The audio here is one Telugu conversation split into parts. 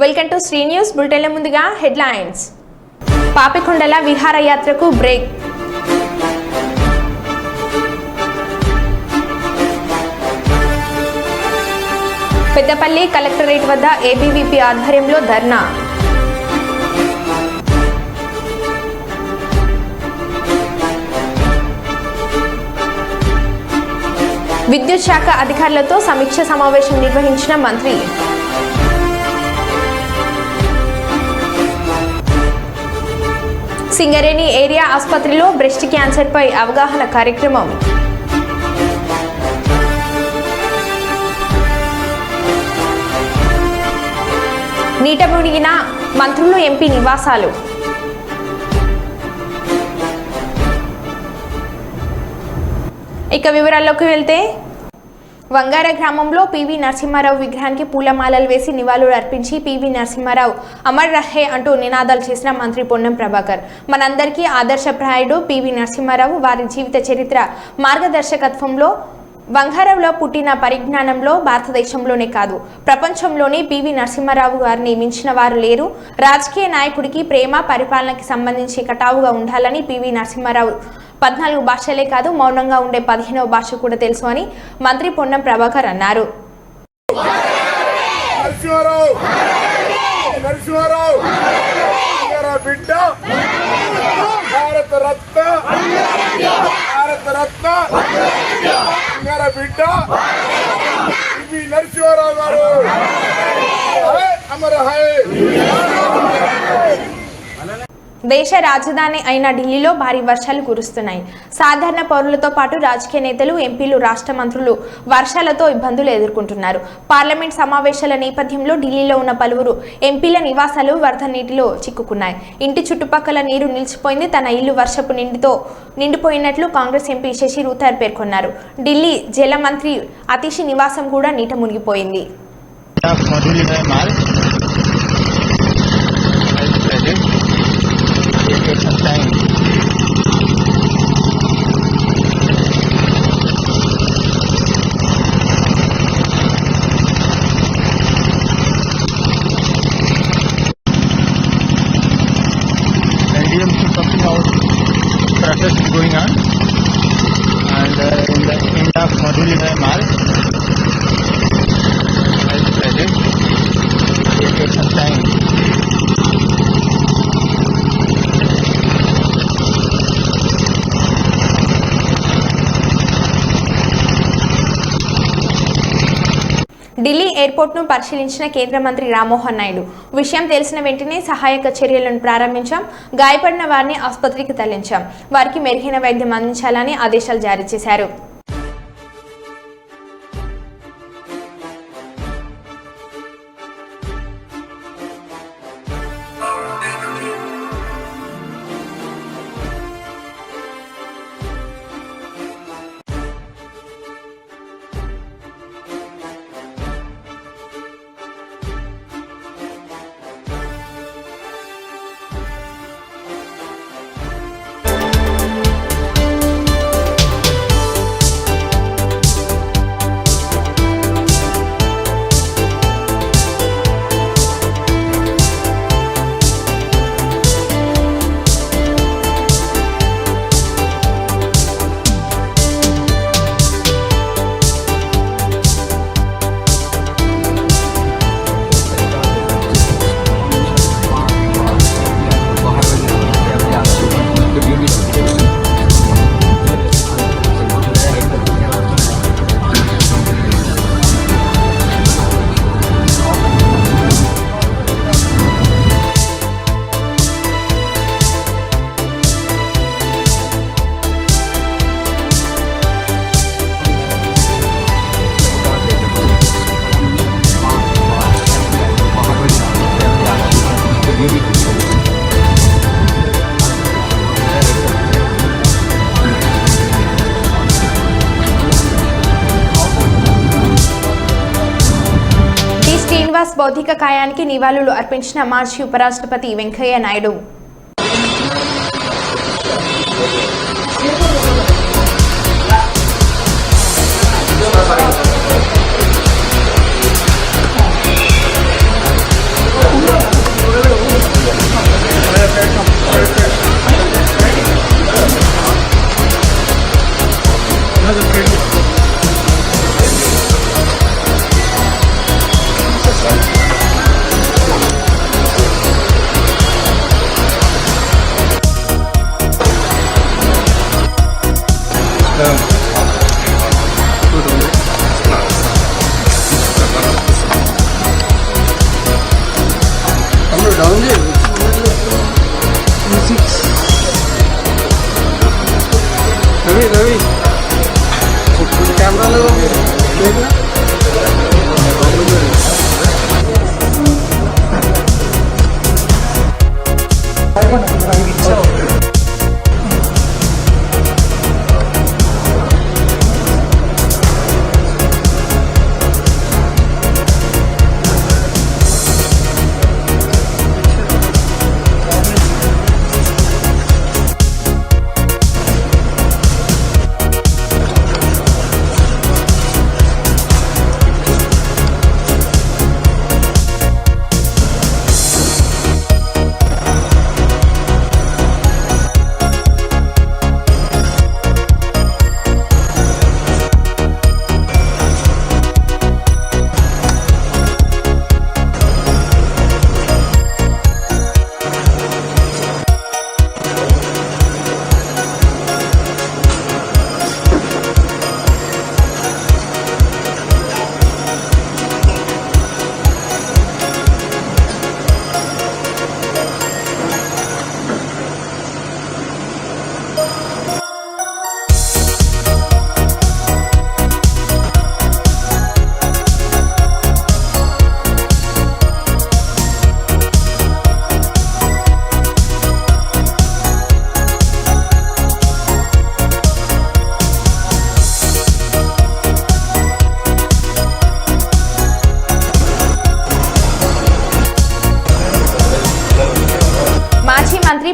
వెల్కమ్ టు శ్రీ న్యూస్ బులెటిన్ల ముందుగా హెడ్లైన్స్. పాపికొండల విహారయాత్రకు బ్రేక్. పెద్దపల్లి కలెక్టరేట్ వద్ద ఏబీవీపీ ఆధ్వర్యంలో ధర్నా. విద్యుత్ శాఖ అధికారులతో సమీక్ష సమావేశం నిర్వహించిన మంత్రి. సింగరేణి ఏరియా ఆసుపత్రిలో బ్రెస్ట్ క్యాన్సర్ పై అవగాహన కార్యక్రమం. నీట మునిగిన మంత్రులు, ఎంపీ నివాసాలు. ఇక వివరాల్లోకి వెళ్తే, వంగార గ్రామంలో పివి నరసింహారావు విగ్రహానికి పూలమాలలు వేసి నివాళులు అర్పించి పివి నరసింహారావు అమర్ రహే అంటూ నినాదాలు చేసిన మంత్రి పొన్నం ప్రభాకర్. మనందరికీ ఆదర్శప్రాయుడు పివి నరసింహారావు. వారి జీవిత చరిత్ర మార్గదర్శకత్వంలో వంగారంలో పుట్టిన పరిజ్ఞానంలో భారతదేశంలోనే కాదు ప్రపంచంలోనే పివి నరసింహారావు గారిని మించిన వారు లేరు. రాజకీయ నాయకుడికి ప్రేమ, పరిపాలనకి సంబంధించి కటావుగా ఉండాలని పివి నరసింహారావు 14 భాషలే కాదు మౌనంగా ఉండే 15వ భాష కూడా తెలుసు అని మంత్రి పొన్నం ప్రభాకర్ అన్నారు. దేశ రాజధాని అయిన ఢిల్లీలో భారీ వర్షాలు కురుస్తున్నాయి. సాధారణ పౌరులతో పాటు రాజకీయ నేతలు, ఎంపీలు, రాష్ట్ర మంత్రులు వర్షాలతో ఇబ్బందులు ఎదుర్కొంటున్నారు. పార్లమెంట్ సమావేశాల నేపథ్యంలో ఢిల్లీలో ఉన్న పలువురు ఎంపీల నివాసాలు వరద నీటిలో చిక్కుకున్నాయి. ఇంటి చుట్టుపక్కల నీరు నిలిచిపోయింది. తన ఇల్లు వర్షపు నీటితో నిండిపోయినట్లు కాంగ్రెస్ ఎంపీ శశి రూతర్ పేర్కొన్నారు. ఢిల్లీ జల మంత్రి అతీషి నివాసం కూడా నీట మునిగిపోయింది. Process is going on, and in the end of Madhulina March, as present, it will take some time. Delhi ఎయిర్పోర్ట్ను పరిశీలించిన కేంద్ర మంత్రి రామ్మోహన్ నాయుడు విషయం తెలిసిన వెంటనే సహాయక చర్యలను ప్రారంభించాం. గాయపడిన వారిని ఆసుపత్రికి తరలించాం. వారికి మెరుగైన వైద్యం అందించాలని ఆదేశాలు జారీ చేశారు. భౌతిక కాయానికి నివాళులు అర్పించిన మాజీ ఉపరాష్ట్రపతి వెంకయ్య నాయుడు.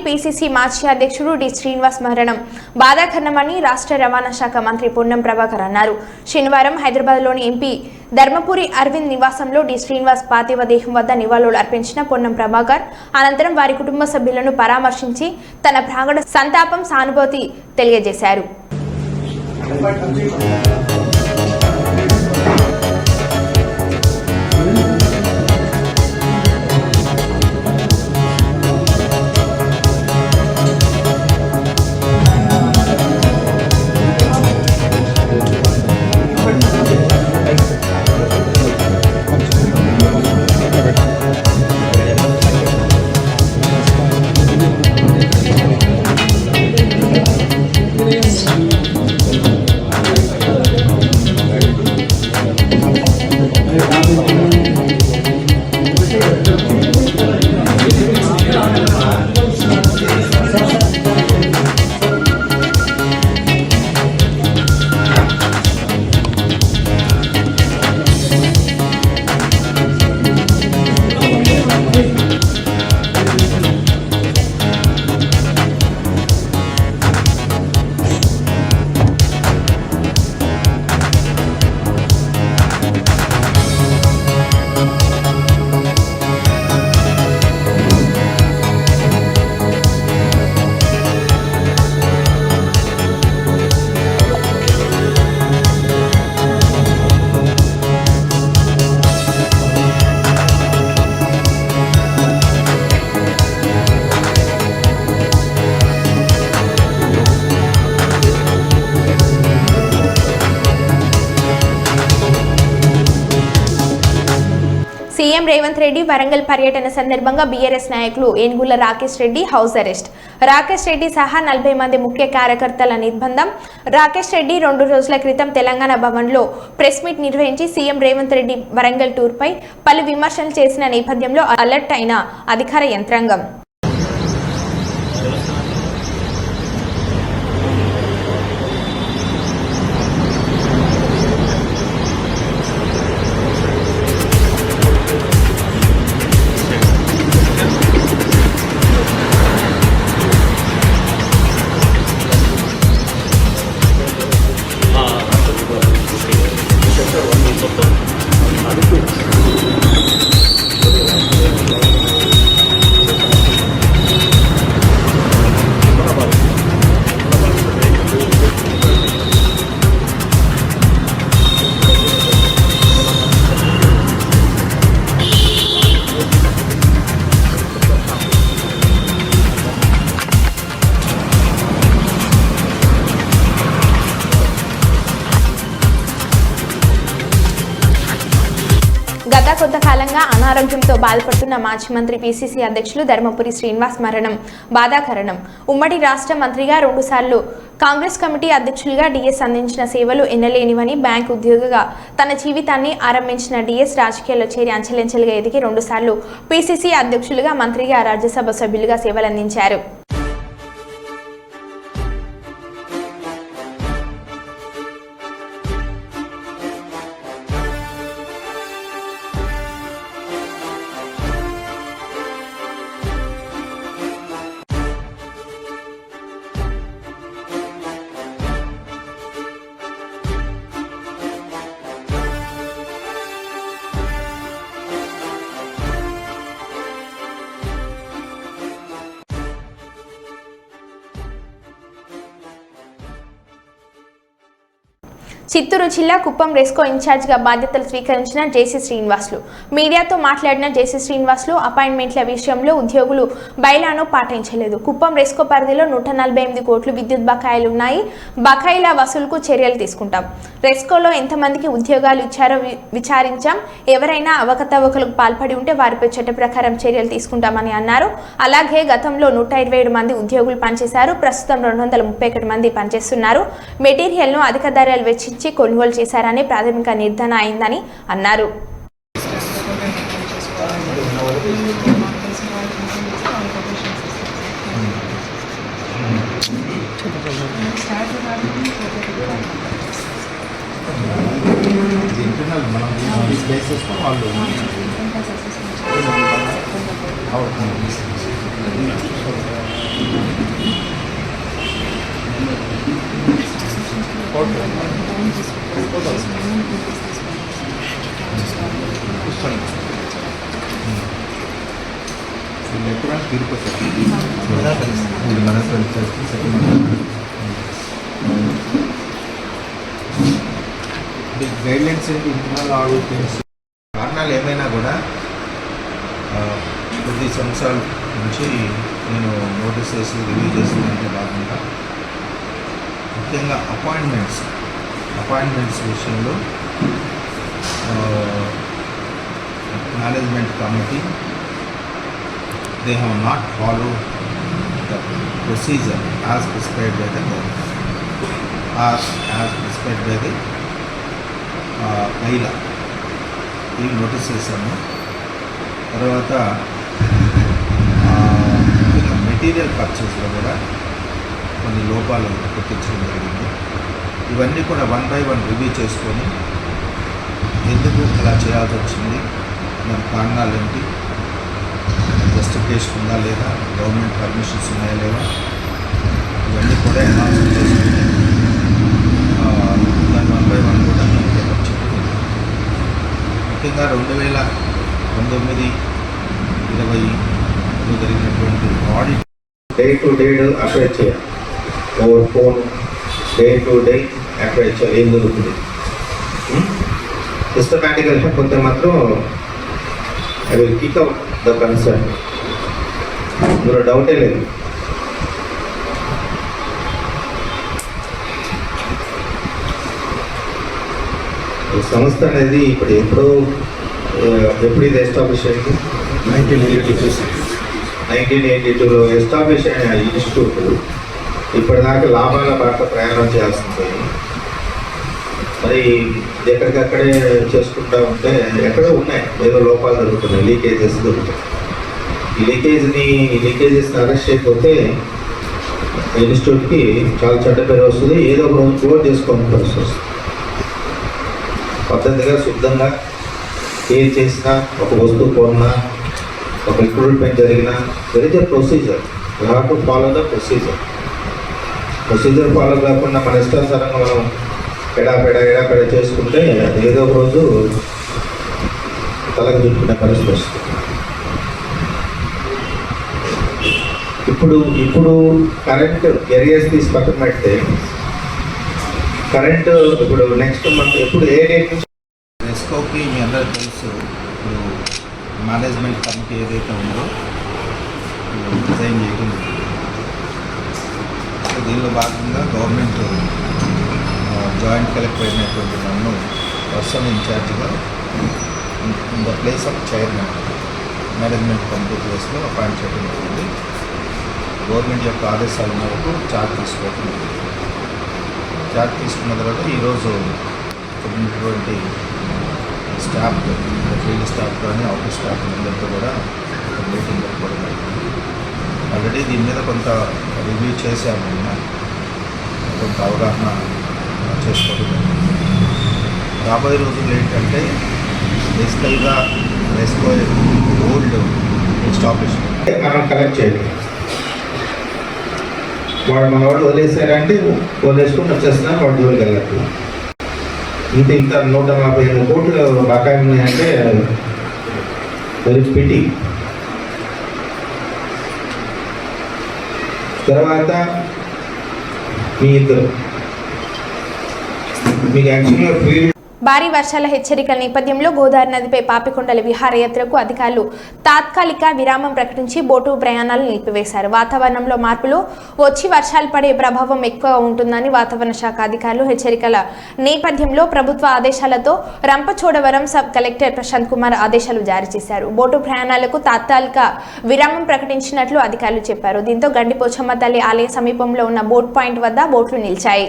పిసిసి మాజీ అధ్యక్షుడు డి శ్రీనివాస్ మరణం బాధాకరమని రాష్ట్ర రవాణా శాఖ మంత్రి పొన్నం ప్రభాకర్ అన్నారు. శనివారం హైదరాబాద్లోని ఎంపీ ధర్మపురి అరవింద్ నివాసంలో డి శ్రీనివాస్ పార్థివ దేహం వద్ద నివాళులు అర్పించిన పొన్నం ప్రభాకర్ అనంతరం వారి కుటుంబ సభ్యులను పరామర్శించి తన ప్రాగడ సంతాపం సానుభూతి తెలియజేశారు. సీఎం రేవంత్ రెడ్డి వరంగల్ పర్యటన సందర్భంగా బీఆర్ఎస్ నాయకులు ఏనుగుల రాకేష్ రెడ్డి హౌస్ అరెస్ట్. రాకేష్ రెడ్డి సహా 40 మంది ముఖ్య కార్యకర్తల నిర్బంధం. రాకేష్ రెడ్డి 2 రోజుల క్రితం తెలంగాణ భవన్లో ప్రెస్ మీట్ నిర్వహించి సీఎం రేవంత్ రెడ్డి వరంగల్ టూర్పై పలు విమర్శలు చేసిన నేపథ్యంలో అలర్ట్ అయిన అధికార యంత్రాంగం కొంతకాలంగా అనారోగ్యంతో బాధపడుతున్న మాజీ మంత్రి పిసిసి అధ్యక్షులు ధర్మపురి శ్రీనివాస్ మరణం బాధాకరణం. ఉమ్మడి రాష్ట్ర మంత్రిగా 2 సార్లు కాంగ్రెస్ కమిటీ అధ్యక్షులుగా డిఎస్ అందించిన సేవలు ఎన్నలేనివని, బ్యాంక్ ఉద్యోగిగా తన జీవితాన్ని ఆరంభించిన డిఎస్ రాజకీయాల్లో చేరి అంచెలంచెలుగా ఎదిగి 2 సార్లు పిసిసి అధ్యక్షులుగా, మంత్రిగా, రాజ్యసభ సభ్యులుగా సేవలందించారు. చిత్తూరు జిల్లా కుప్పం రెస్కో ఇన్ఛార్జిగా బాధ్యతలు స్వీకరించిన జేసీ శ్రీనివాసులు మీడియాతో మాట్లాడిన జేసీ శ్రీనివాసులు అపాయింట్మెంట్ల విషయంలో ఉద్యోగులు బైలాను పాటించలేదు. కుప్పం రెస్కో పరిధిలో 148 కోట్లు విద్యుత్ బకాయిలు ఉన్నాయి. బకాయిల వసూలుకు చర్యలు తీసుకుంటాం. రెస్కోలో ఎంతమందికి ఉద్యోగాలు ఇచ్చారో విచారించాం. ఎవరైనా అవకతవకలకు పాల్పడి ఉంటే వారిపై చట్ట ప్రకారం చర్యలు తీసుకుంటామని అన్నారు. అలాగే గతంలో 127 మంది ఉద్యోగులు పనిచేశారు. ప్రస్తుతం 231 మంది పనిచేస్తున్నారు. మెటీరియల్ను అధిక ధరలు వెచ్చించి కొనుగోలు చేశారని ప్రాథమిక నిర్ధారణ అయిందని అన్నారు. గైడ్లైన్స్ ఏంటి, ఇంటర్నల్ ఆడిట్ కారణాలు ఏమైనా కూడా కొద్ది సంవత్సరాల నుంచి నేను నోటీస్ చేసి రివ్యూ చేసినంటే భాగంగా ముఖ్యంగా అపాయింట్మెంట్స్ విషయంలో management committee they have not follow the procedure as prescribed by the government are as prescribed by the మహిళ ఈ నోటీస్ చేశాము. తర్వాత మెటీరియల్ పర్చేస్లో కూడా కొన్ని లోపాలు గుర్తించడం జరిగింది. ఇవన్నీ కూడా 1 by 1 రివ్యూ చేసుకొని ఎందుకు అలా చేయాల్సి వచ్చింది, మరి కారణాలు ఏంటి, జస్టిఫికేషన్ ఉందా లేదా, గవర్నమెంట్ పర్మిషన్స్ ఉన్నాయా లేవా, ఇవన్నీ కూడా అనాలిసిస్ చేసుకుని దాన్ని 1 by 1 కూడా నేను చెప్పడం జరిగింది. ముఖ్యంగా 2019-20 జరిగినటువంటి audit day to day update చేయాలి. Over phone day to day update చేయాలి. ఏం జరుగుతుంది సిస్టమేటిక్గా లేకపోతే మాత్రం I will kick out the concern. ఇందులో డౌటే లేదు. ఈ సంస్థ అనేది ఎప్పుడు ఇది ఎస్టాబ్లిష్ అయింది? 1982లో ఎస్టాబ్లిష్ అయిన ఇన్స్టిట్యూట్ ఇప్పటిదాకా లాభాల బాట ప్రయాణం చేయాల్సింది. మరి ఎక్కడికక్కడే చేసుకుంటూ ఉంటే ఎక్కడో ఉన్నాయి, ఏదో లోపాలు జరుగుతున్నాయి, లీకేజెస్ దొరుకుతాయి. ఈ లీకేజెస్ని అరెస్ట్ చేయకపోతే ఇన్స్టిట్యూట్కి చాలా చెడ్డ పేరు వస్తుంది. ఏదో ఒక రోజు క్లోజ్ చేసుకోవాలని పరిస్థితి వస్తుంది. పద్ధతిగా శుద్ధంగా ఏం చేసినా, ఒక వస్తువు కొన్నా, ఒక రిక్రూట్మెంట్ జరిగినా there is a procedure. You have to follow the procedure follow కాకుండా మన ఇష్టానుసారంగా మనం ఎడాపెడ చేసుకుంటే అది ఏదో ఒక రోజు తలకు చుట్టుకునే పరిస్థితి వస్తుంది. ఇప్పుడు కరెంట్ ఏరియాస్ తీసి పక్కన పెడితే కరెంట్ ఇప్పుడు నెక్స్ట్ మంత్ ఎప్పుడు ఏ డేట్ నుంచి రెస్కోకి మీ అందరూ తెలుసు. ఇప్పుడు మేనేజ్మెంట్ కమిటీ ఏదైతే ఉందో డిజైన్ చేయడం దీనిలో భాగంగా గవర్నమెంట్ జాయింట్ కలెక్టర్ అయినటువంటి నన్ను పర్సనల్ ఇన్ఛార్జిగా in the place of chairman management committee ప్లేస్లో అపాయింట్ చేయడం జరిగింది. గవర్నమెంట్ యొక్క ఆదేశాల మేరకు చార్జ్ తీసుకోవడం జరిగింది. చార్జ్ తీసుకున్న తర్వాత ఈరోజు ఉన్నటువంటి స్టాఫ్, ఫీల్డ్ స్టాఫ్ కానీ ఆఫీస్ స్టాఫ్ అందరితో కూడా ఒక మీటింగ్ పెట్టుకోవడం జరిగింది. ఆల్రెడీ దీని మీద కొంత రివ్యూ చేశాము, కొంత అవగాహన చేసుకోవడం జరిగింది. రాబోయే రోజులు ఏంటంటే బేసికల్గా రెస్కో ఓల్డ్ ఎస్టాబ్లిష్మెంట్ మనం కలెక్ట్ చేయాలి. వాడు మన వాడు వదిలేసారంటే వదిలేసుకుని వచ్చేస్తున్నారు, వాడు జోలికి వెళ్ళట్టు. ఇంత 145 కోట్లు బకాయి ఉన్నాయంటే వెరీ పిటి. తర్వాత మీ ఇద్దరు మీకు యాక్చువల్గా ఫీల్డ్ భారీ వర్షాల హెచ్చరికల నేపథ్యంలో గోదావరి నదిపై పాపికొండల విహారయాత్రకు అధికారులు తాత్కాలిక విరామం ప్రకటించి బోటు ప్రయాణాలు నిలిపివేశారు. వాతావరణంలో మార్పులు వచ్చి వర్షాలు పడే ప్రభావం ఎక్కువ ఉంటుందని వాతావరణ శాఖ అధికారులు హెచ్చరికల నేపథ్యంలో ప్రభుత్వ ఆదేశాలతో రంపచోడవరం సబ్ కలెక్టర్ ప్రశాంత్ కుమార్ ఆదేశాలు జారీ చేశారు. బోటు ప్రయాణాలకు తాత్కాలిక విరామం ప్రకటించినట్లు అధికారులు చెప్పారు. దీంతో గండిపోచమ్మ తల్లి ఆలయ సమీపంలో ఉన్న బోట్ పాయింట్ వద్ద బోట్లు నిలిచాయి.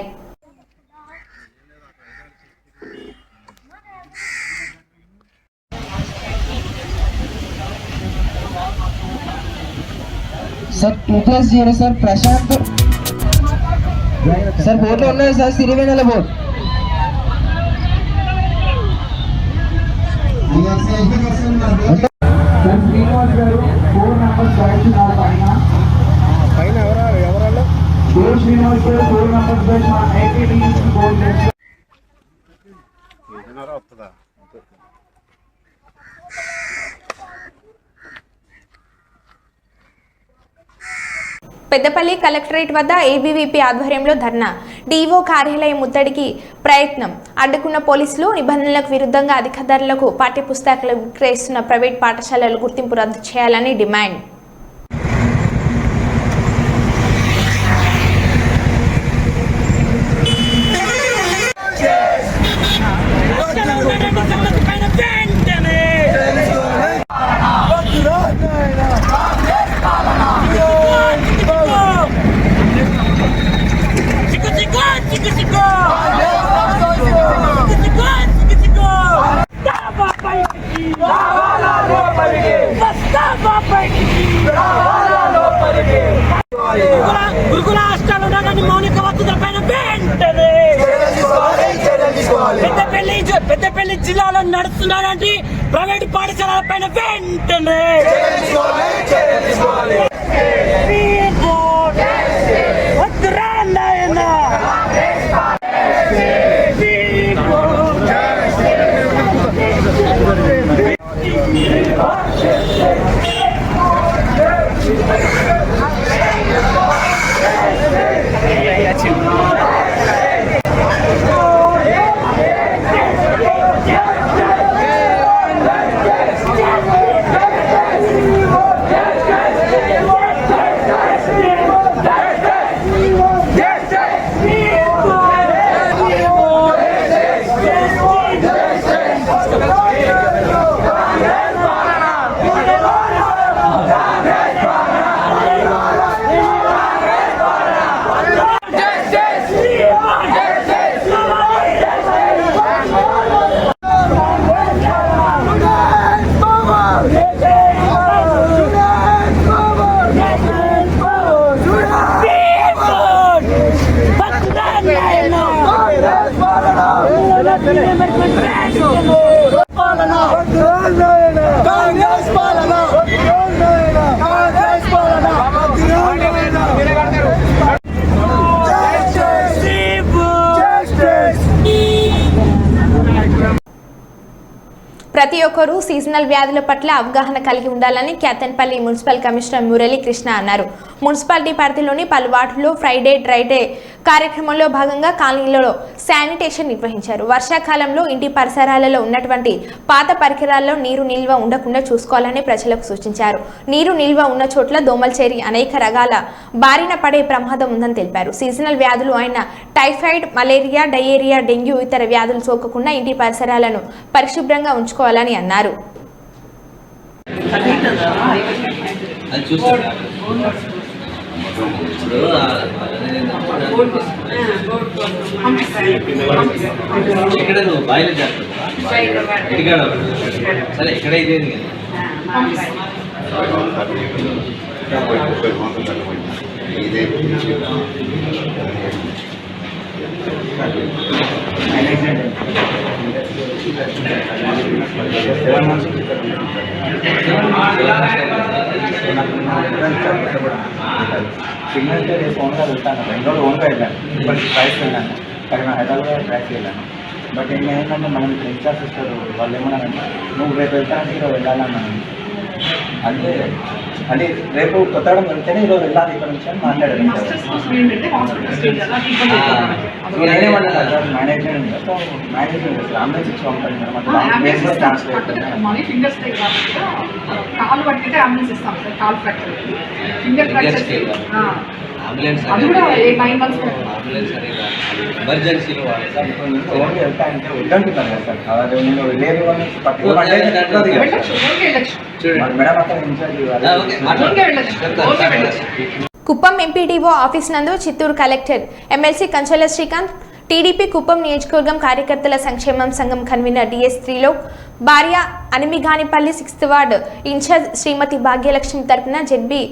Sir 2+0 sir Prashant sir boat उन्नाయి sir Sirivennela boat sir Srinivas గారు 4 నంబర్ బ్యాచ్ నా పైన ఎవరాళ్ళు శ్రీనివాస్ గారు 4 నంబర్ బ్యాచ్ మా ఐపీడీ బోర్డు ఏదైనా వస్తదా. పెద్దపల్లి కలెక్టరేట్ వద్ద ఏబీవీపీ ఆధ్వర్యంలో ధర్నా, డీఓ కార్యాలయం ముట్టడికి ప్రయత్నం. అడ్డుకున్న పోలీసులు నిబంధనలకు విరుద్ధంగా అధిక ధరలకు పాఠ్యపుస్తకాలు విక్రయిస్తున్న ప్రైవేట్ పాఠశాలల గుర్తింపు రద్దు చేయాలని డిమాండ్. గురుకుల హాస్టల్ మౌలిక వసతుల పైన వెంటనే పెద్దపల్లి జిల్లాలో నడుస్తున్నారంటే ప్రైవేట్ పాఠశాలల పైన వెంటనే వద్దురా నాయన. ప్రతి ఒక్కరూ సీజనల్ వ్యాధుల పట్ల అవగాహన కలిగి ఉండాలని క్యాతన్పల్లి మున్సిపల్ కమిషనర్ మురళీ కృష్ణ అన్నారు. మున్సిపాలిటీ పరిధిలోని పలు వార్డుల్లో ఫ్రైడే డ్రై డే కార్యక్రమంలో భాగంగా కాలనీలలో శానిటేషన్ నిర్వహించారు. వర్షాకాలంలో ఇంటి పరిసరాలలో ఉన్నటువంటి పాత పరికరాల్లో నీరు నిల్వ ఉండకుండా చూసుకోవాలని ప్రజలకు సూచించారు. నీరు నిల్వ ఉన్న చోట్ల దోమలు చేరి అనేక రకాల బారిన పడే ప్రమాదం ఉందని తెలిపారు. సీజనల్ వ్యాధులు అయిన టైఫాయిడ్, మలేరియా, డయేరియా, డెంగ్యూ ఇతర వ్యాధులు సోకకుండా ఇంటి పరిసరాలను పరిశుభ్రంగా ఉంచుకోవాలని అన్నారు. ఎక్కడ నువ్వు బాయిలో సరే ఎక్కడైతే సిగ్నల్ రేపు ఓన్గా వెళ్తాను, 2 రోజులు ఓన్గా వెళ్ళాను. బట్ ప్రైస్కి వెళ్ళాను, కానీ నా హైదరాబాద్ ప్రైస్కి వెళ్ళాను. బట్ ఏంటంటే మనం ఇక్కడ ఇన్ఛార్జ్ ఇస్తారు, వాళ్ళు ఏమన్నారంటే నువ్వు రేపు వెళ్తానికి ఈరోజు వెళ్ళాలన్నాను. అంటే అంటే రేపు కొత్తగూడెం వెళ్తేనే ఈరోజు వెళ్ళాలి ఇక్కడ నుంచి అని మాట్లాడారు. నేనేమన్నా మేనేజ్మెంట్ సో మేనేజ్మెంట్ అంబులెన్స్ ఇచ్చి పంపండి మేడం, అట్లా ట్రాన్స్ఫర్ కాలు పట్టితే అంబులెన్స్ ఇస్తాం సార్. కాలు ఫ్రాక్చర్, ఫింగర్ ఫ్రాక్చర్ అది కూడా 9 months ఎమర్జెన్సీలో ఓన్లీ వెళ్తా అంటే వద్దంటున్నారు కదా సార్. అదే నేను లేదు అని మేడం అక్కడ ఇన్ఛార్జ్ కుప్పం ఎంపీడీఓ ఆఫీస్ నందు Chittoor collector MLC Kanchela Srikanth, TDP Kuppam నియోజకవర్గం కార్యకర్తల సంక్షేమం సంఘం కన్వీనర్ డిఎస్ త్రిలోక్, భార్య Animiganipalli 6th ward incharge Srimati Bhagyalakshmi తరపున జెడ్బీ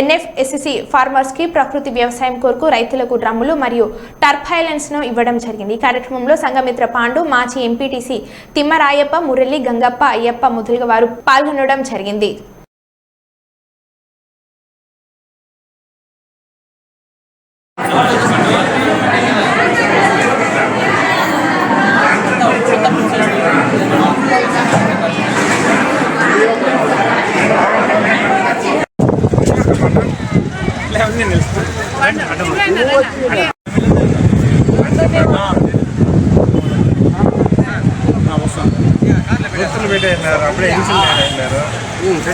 ఎన్ఎఫ్ఎస్సి ఫార్మర్స్ కి ప్రకృతి వ్యవసాయం కొరకు రైతులకు డ్రమ్ములు మరియు టర్పైలెన్స్ ను ఇవ్వడం జరిగింది. ఈ కార్యక్రమంలో సంఘమిత్ర పాండు, మాజీ ఎంపీటీసీ తిమ్మరాయప్ప, మురళి, గంగప్ప, అయ్యప్ప మొదలుగా వారు పాల్గొనడం జరిగింది.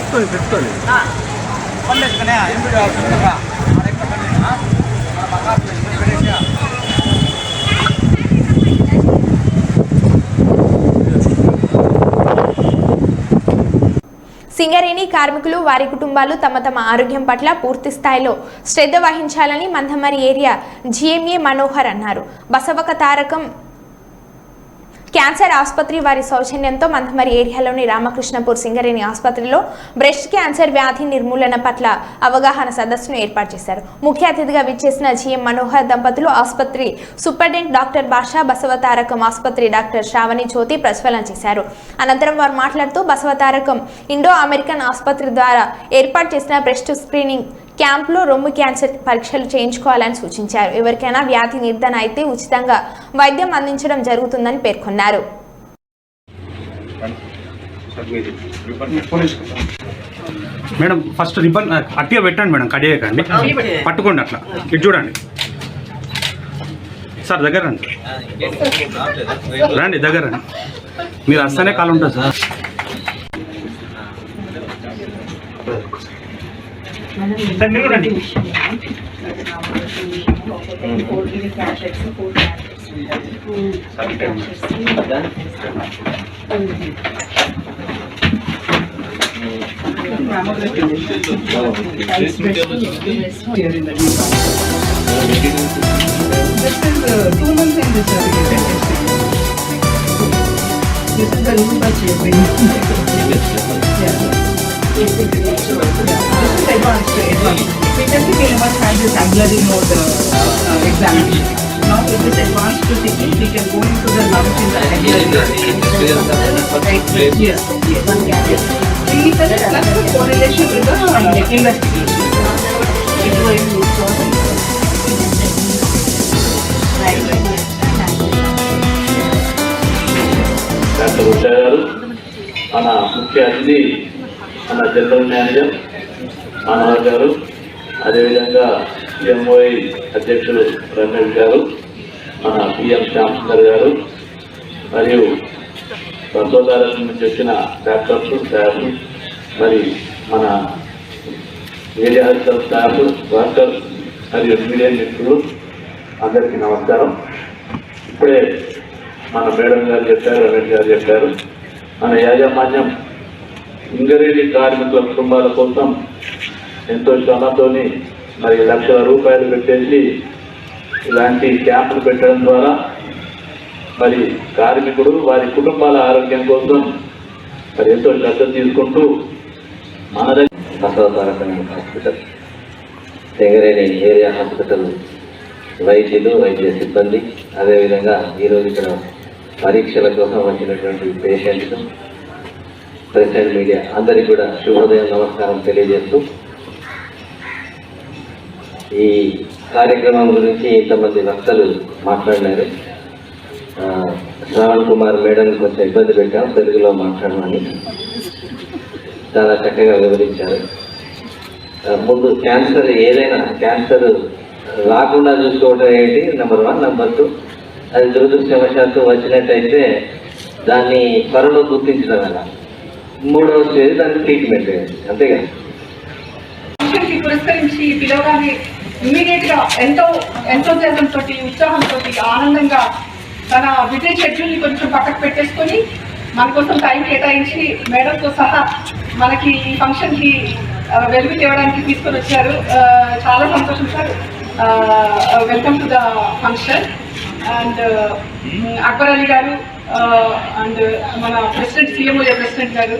అప్పుడే పెట్టుకోండి సింగరేణి కార్మికులు, వారి కుటుంబాలు తమ ఆరోగ్యం పట్ల పూర్తి స్థాయిలో శ్రద్ధ వహించాలని మందమరి ఏరియా జిఎంఏ మనోహర్ అన్నారు. బసవక తారకం క్యాన్సర్ ఆసుపత్రి వారి సౌజన్యంతో మందమరి ఏరియాలోని రామకృష్ణపూర్ సింగరేణి ఆసుపత్రిలో బ్రెస్ట్ క్యాన్సర్ వ్యాధి నిర్మూలన పట్ల అవగాహన సదస్సును ఏర్పాటు చేశారు. ముఖ్య అతిథిగా విచ్చేసిన జిఎం మనోహర్ దంపతులు ఆసుపత్రి సూపరింటెండెంట్ డాక్టర్ బాషా, బసవతారకం ఆసుపత్రి డాక్టర్ శ్రావణి జ్యోతి ప్రజ్వలన చేశారు. అనంతరం వారు మాట్లాడుతూ బసవతారకం ఇండో అమెరికన్ ఆసుపత్రి ద్వారా ఏర్పాటు చేసిన బ్రెస్ట్ స్క్రీనింగ్ క్యాంప్లో రొమ్ము క్యాన్సర్ పరీక్షలు చేయించుకోవాలని సూచించారు. ఎవరికైనా వ్యాధి నిర్ధారణ అయితే ఉచితంగా వైద్యం అందించడం జరుగుతుందని పేర్కొన్నారు. మేడం ఫస్ట్ రిబ్బన్ అట్టిగా పెట్టండి మేడం, కడియకండి, పట్టుకోండి అట్లా, ఇటు చూడండి సార్, దగ్గర రండి, రండి దగ్గర రండి, మీరు వస్తేనే కాలు ఉంటుంది sir. Previously, we must have this axillary node examination. Now, with this advanced technique, we can go into the lungs in the axillary node. Yes, one can. See, plus the correlation with the investigation. It will use doctor Usha గారు, మన ముఖ్య అతిథి మన జనరల్ మేనేజర్ మనోహర్ గారు, అదేవిధంగా ఎంఓఐ అధ్యక్షులు రమేష్ గారు, మన పిఎం శ్యామసుందర్ గారు, మరియు బంధుదారుల నుంచి వచ్చిన డాక్టర్స్, స్టాఫ్, మరి మన మీడియా స్టాఫ్, వర్కర్స్ మరియు మీడియా మిత్రులు అందరికీ నమస్కారం. ఇప్పుడే మన మేడం గారు చెప్పారు, రమేష్ గారు చెప్పారు, మన యాజమాన్యం ఇంగరేణి కార్మికుల కుటుంబాల కోసం ఎంతో శ్రమతోని మరి లక్షల రూపాయలు పెట్టేసి ఇలాంటి క్యాంపులు పెట్టడం ద్వారా మరి కార్మికుడు వారి కుటుంబాల ఆరోగ్యం కోసం మరి ఎంతో శ్రద్ధ తీసుకుంటూ మన హాస్పిటల్, సింగరేణి ఏరియా హాస్పిటల్ వైద్యులు, వైద్య సిబ్బంది, అదేవిధంగా ఈరోజు ఇక్కడ పరీక్షల కోసం వచ్చినటువంటి పేషెంట్స్, ప్రెస్ అండ్ మీడియా అందరికీ కూడా శుభోదయం, నమస్కారం తెలియజేస్తూ ఈ కార్యక్రమం గురించి ఇంతమంది వక్తలు మాట్లాడినారు. శ్రావణ్ కుమార్ మేడం కొంచెం ఇబ్బంది పెట్టాం తెలుగులో మాట్లాడమని, చాలా చక్కగా వివరించారు. ముందు క్యాన్సర్, ఏదైనా క్యాన్సర్ రాకుండా చూసుకోవడం ఏంటి నెంబర్ 1. నెంబర్ 2, అది దురదృష్టవశాత్తు వచ్చినట్టయితే దాన్ని త్వరలో గుర్తించడం ఎలా. 3వ స్టేజ్ దానికి ట్రీట్మెంట్, అంతేగా. పురస్కరించి పిలవగానే ఇమ్మీడియట్ గా ఎంతో ఎంతోజంతో, ఉత్సాహంతో, ఆనందంగా తన బిజీ షెడ్యూల్ ని కొంచెం పక్కకు పెట్టేసుకొని మన కోసం టైం కేటాయించి మేడంతో సహా మనకి ఈ ఫంక్షన్ కి వెలుగు తేవడానికి తీసుకొని వచ్చారు. చాలా సంతోషం sir. Welcome to the function. And Akbar Ali గారు అండ్ మన ప్రెసిడెంట్, సీఎంఓ ప్రెసిడెంట్ గారు,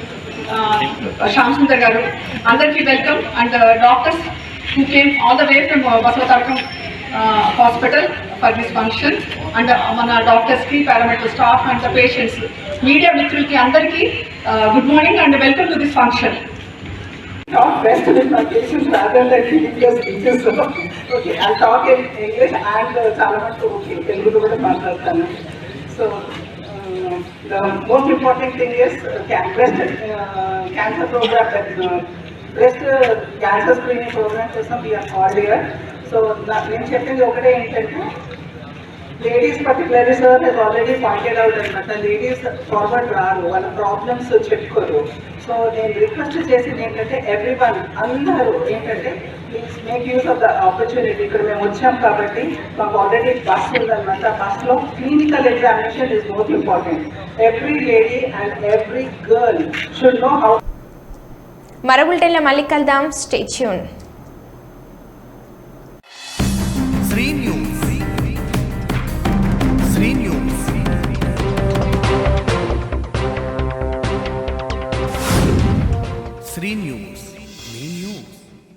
శ్యామసుందర్ గారు, అందరికీ welcome. And doctors who came all the way from Basavatarkam hospital for this function, and మన డాక్టర్స్ కి, paramedical staff and the patients, media మిత్రులకి అందరికీ good morning and welcome to this function. Talk best with my patients rather than giving your speeches. Okay, I'll talk in English and చాలా మటుకు okay తెలుగులో కూడా మాట్లాడతాను. So the most important thing is breast cancer program, breast cancer screening program కోసం we are called here. So నేను చెప్పింది ఒకటే ఏంటంటే, ladies particularly sir Hess already pointed out అనమాట, లేడీస్ ఫార్వర్డ్ రారు, వాళ్ళ ప్రాబ్లమ్స్ చెప్పుకోరు. సో నేను రిక్వెస్ట్ చేసింది ఏంటంటే, ఎవ్రీవన్ అందరూ ఏంటంటే please make use of the opportunity. ఇక్కడ మేము వచ్చాం కాబట్టి మాకు ఆల్రెడీ బస్ ఉందన్నమాట. బస్లో clinical examination is most important. Every lady and every girl should know how. మరో బులెటిన్లో మళ్ళీ కలుద్దాం. Stay tune. శ్రీ న్యూస్